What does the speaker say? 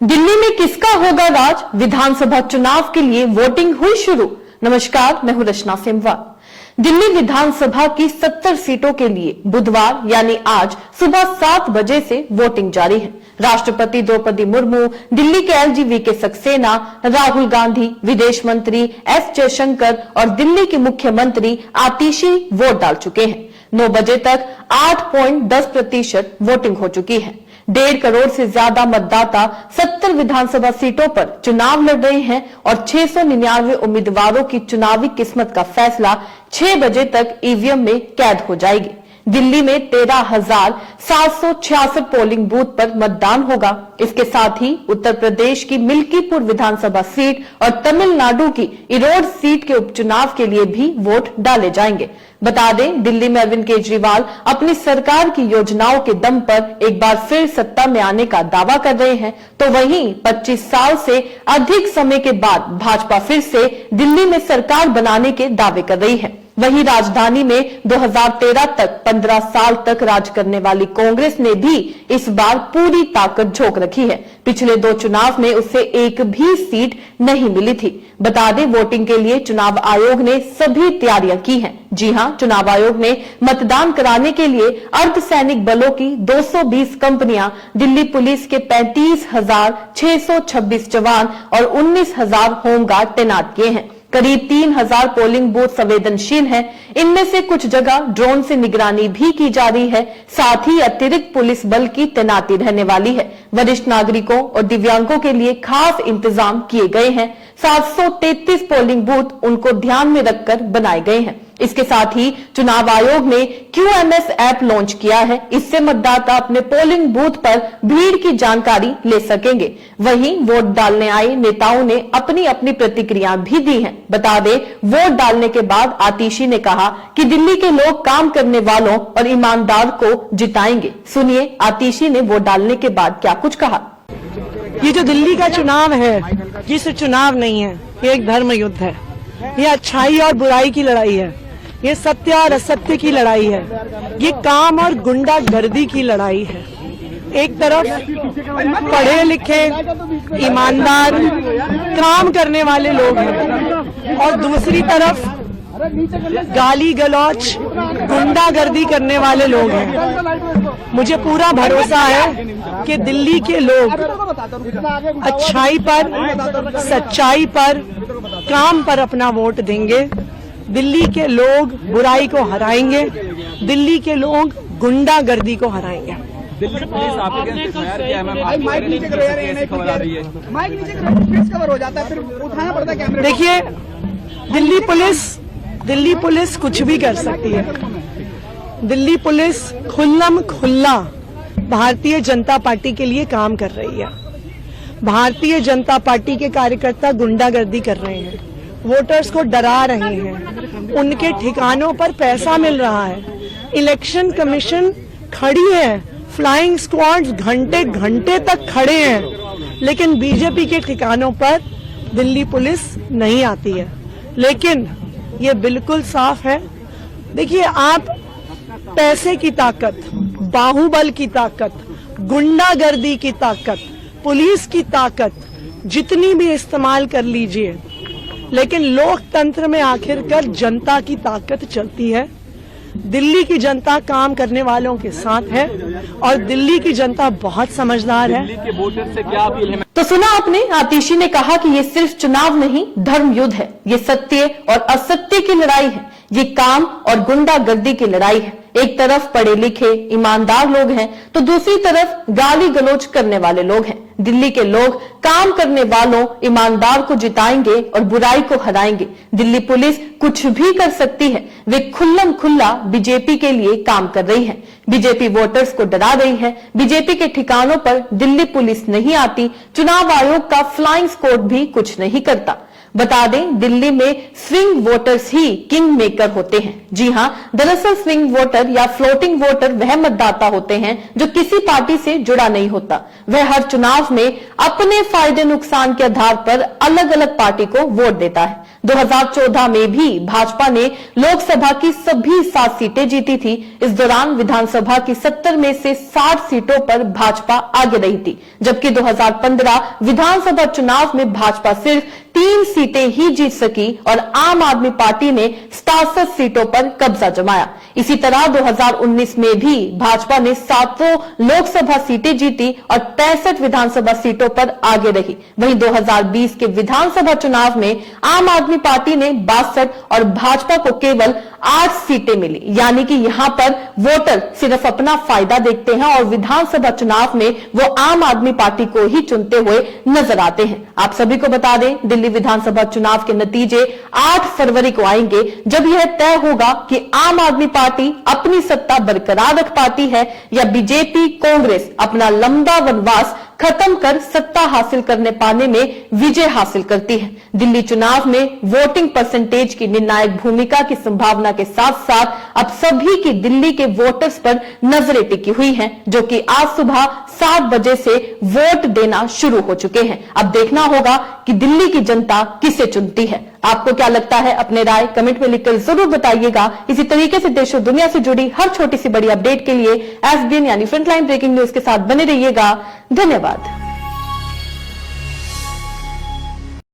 दिल्ली में किसका होगा राज? विधानसभा चुनाव के लिए वोटिंग हुई शुरू। नमस्कार, मैं हूं रचना सेमवाल। दिल्ली विधानसभा की 70 सीटों के लिए बुधवार यानी आज सुबह 7 बजे से वोटिंग जारी है। राष्ट्रपति द्रौपदी मुर्मू, दिल्ली के एलजी वीके सक्सेना, राहुल गांधी, विदेश मंत्री एस जयशंकर और दिल्ली की मुख्यमंत्री आतिशी वोट डाल चुके हैं। 9 बजे तक 8.10% वोटिंग हो चुकी है। 1.5 करोड़ से ज्यादा मतदाता 70 विधानसभा सीटों पर चुनाव लड़ रहे हैं और 699 उम्मीदवारों की चुनावी किस्मत का फैसला 6 बजे तक ईवीएम में कैद हो जाएगी। दिल्ली में 13,766 पोलिंग बूथ पर मतदान होगा। इसके साथ ही उत्तर प्रदेश की मिल्कीपुर विधानसभा सीट और तमिलनाडु की इरोड सीट के उपचुनाव के लिए भी वोट डाले जाएंगे। बता दें, दिल्ली में अरविंद केजरीवाल अपनी सरकार की योजनाओं के दम पर एक बार फिर सत्ता में आने का दावा कर रहे हैं, तो वहीं 25 साल से अधिक समय के बाद भाजपा फिर से दिल्ली में सरकार बनाने के दावे कर रही है। वहीं राजधानी में 2013 तक 15 साल तक राज करने वाली कांग्रेस ने भी इस बार पूरी ताकत झोंक रखी है। पिछले 2 चुनाव में उसे एक भी सीट नहीं मिली थी। बता दें, वोटिंग के लिए चुनाव आयोग ने सभी तैयारियां की हैं। जी हां, चुनाव आयोग ने मतदान कराने के लिए अर्धसैनिक बलों की 220 कंपनियां, दिल्ली पुलिस के 35,626 जवान और 19,000 होमगार्ड तैनात किए हैं। करीब 3,000 पोलिंग बूथ संवेदनशील हैं। इनमें से कुछ जगह ड्रोन से निगरानी भी की जा रही है। साथ ही अतिरिक्त पुलिस बल की तैनाती रहने वाली है। वरिष्ठ नागरिकों और दिव्यांगों के लिए खास इंतजाम किए गए हैं। 733 पोलिंग बूथ उनको ध्यान में रखकर बनाए गए हैं। इसके साथ ही चुनाव आयोग ने QMS ऐप लॉन्च किया है। इससे मतदाता अपने पोलिंग बूथ पर भीड़ की जानकारी ले सकेंगे। वहीं वोट डालने आए नेताओं ने अपनी अपनी प्रतिक्रिया भी दी हैं। बता दें, वोट डालने के बाद आतिशी ने कहा कि दिल्ली के लोग काम करने वालों और ईमानदार को जिताएंगे। सुनिए आतिशी ने वोट डालने के बाद क्या कुछ कहा। ये जो दिल्ली का चुनाव है, ये सिर्फ चुनाव नहीं है, ये एक धर्म युद्ध है। ये अच्छाई और बुराई की लड़ाई है। ये सत्य और असत्य की लड़ाई है। ये काम और गुंडागर्दी की लड़ाई है। एक तरफ पढ़े लिखे, ईमानदार, काम करने वाले लोग हैं और दूसरी तरफ गाली गलौच, गुंडागर्दी करने वाले लोग हैं। मुझे पूरा भरोसा है कि दिल्ली के लोग अच्छाई पर, सच्चाई पर, काम पर अपना वोट देंगे। दिल्ली के लोग बुराई को हराएंगे। दिल्ली के लोग गुंडागर्दी को हराएंगे। दिल्ली पुलिस आपके एफआईआर किया है मैम, माइक नीचे करो यार, ऐसे खबर आ रही है, माइक नीचे करो, फेस कवर हो जाता है, फिर उठाना पड़ता है कैमरे। देखिए, दिल्ली पुलिस कुछ भी कर सकती है। दिल्ली पुलिस खुल्लम खुल्ला भारतीय जनता पार्टी के लिए काम कर रही है। भारतीय जनता पार्टी के कार्यकर्ता गुंडागर्दी कर रहे हैं, वोटर्स को डरा रहे हैं, उनके ठिकानों पर पैसा मिल रहा है। इलेक्शन कमीशन खड़ी है, फ्लाइंग स्क्वाड्स घंटे घंटे तक खड़े हैं, लेकिन बीजेपी के ठिकानों पर दिल्ली पुलिस नहीं आती है। लेकिन ये बिल्कुल साफ है, देखिए, आप पैसे की ताकत, बाहुबल की ताकत, गुंडागर्दी की ताकत, पुलिस की ताकत जितनी भी इस्तेमाल कर लीजिए, लेकिन लोकतंत्र में आखिरकार जनता की ताकत चलती है। दिल्ली की जनता काम करने वालों के साथ है और दिल्ली की जनता बहुत समझदार है। दिल्ली के वोटर से क्या अपील है? तो सुना आपने, आतिशी ने कहा कि ये सिर्फ चुनाव नहीं, धर्म युद्ध है। ये सत्य और असत्य की लड़ाई है। ये काम और गुंडागर्दी की लड़ाई है। एक तरफ पढ़े लिखे ईमानदार लोग हैं, तो दूसरी तरफ गाली गलौज करने वाले लोग हैं। दिल्ली के लोग काम करने वालों, ईमानदार को जिताएंगे और बुराई को हराएंगे। दिल्ली पुलिस कुछ भी कर सकती है। वे खुल्लम खुल्ला बीजेपी के लिए काम कर रही है। बीजेपी वोटर्स को डरा रही है। बीजेपी के ठिकानों पर दिल्ली पुलिस नहीं आती। चुनाव आयोग का फ्लाइंग स्क्वाड भी कुछ नहीं करता। बता दें, दिल्ली में स्विंग वोटर्स ही किंग मेकर होते हैं। जी हां, दरअसल स्विंग वोटर या फ्लोटिंग वोटर वह मतदाता होते हैं जो किसी पार्टी से जुड़ा नहीं होता। वह हर चुनाव में अपने फायदे नुकसान के आधार पर अलग अलग पार्टी को वोट देता है। 2014 में भी भाजपा ने लोकसभा की सभी 7 सीटें जीती थी। इस दौरान विधानसभा की 70 में से 60 सीटों पर भाजपा आगे रही थी, जबकि 2015 विधानसभा चुनाव में भाजपा सिर्फ 3 सीटें ही जीत सकी और आम आदमी पार्टी ने 67 सीटों पर कब्जा जमाया। इसी तरह 2019 में भी भाजपा ने 7 लोकसभा सीटें जीती और 65 विधानसभा सीटों पर आगे रही। वहीं 2020 के विधानसभा चुनाव में आम आदमी पार्टी ने 62 और भाजपा को केवल 8 सीटें मिली। यानी कि यहां पर वोटर सिर्फ अपना फायदा देखते हैं और विधानसभा चुनाव में वो आम आदमी पार्टी को ही चुनते हुए नजर आते हैं। आप सभी को बता दें, दिल्ली विधानसभा चुनाव के नतीजे 8 फरवरी को आएंगे, जब यह तय होगा कि आम आदमी पार्टी अपनी सत्ता बरकरार रख पाती है या बीजेपी कांग्रेस अपना लंबा वनवास खत्म कर सत्ता हासिल करने पाने में विजय हासिल करती है। दिल्ली चुनाव में वोटिंग परसेंटेज की निर्णायक भूमिका की संभावना के साथ साथ अब सभी की दिल्ली के वोटर्स पर नजरें टिकी हुई हैं, जो कि आज सुबह 7 बजे से वोट देना शुरू हो चुके हैं। अब देखना होगा कि दिल्ली की जनता किसे चुनती है। आपको क्या लगता है? अपने राय कमेंट में लिखकर जरूर बताइएगा। इसी तरीके से देश और दुनिया से जुड़ी हर छोटी सी बड़ी अपडेट के लिए एसबीएन यानी फ्रंटलाइन ब्रेकिंग न्यूज के साथ बने रहिएगा। धन्यवाद।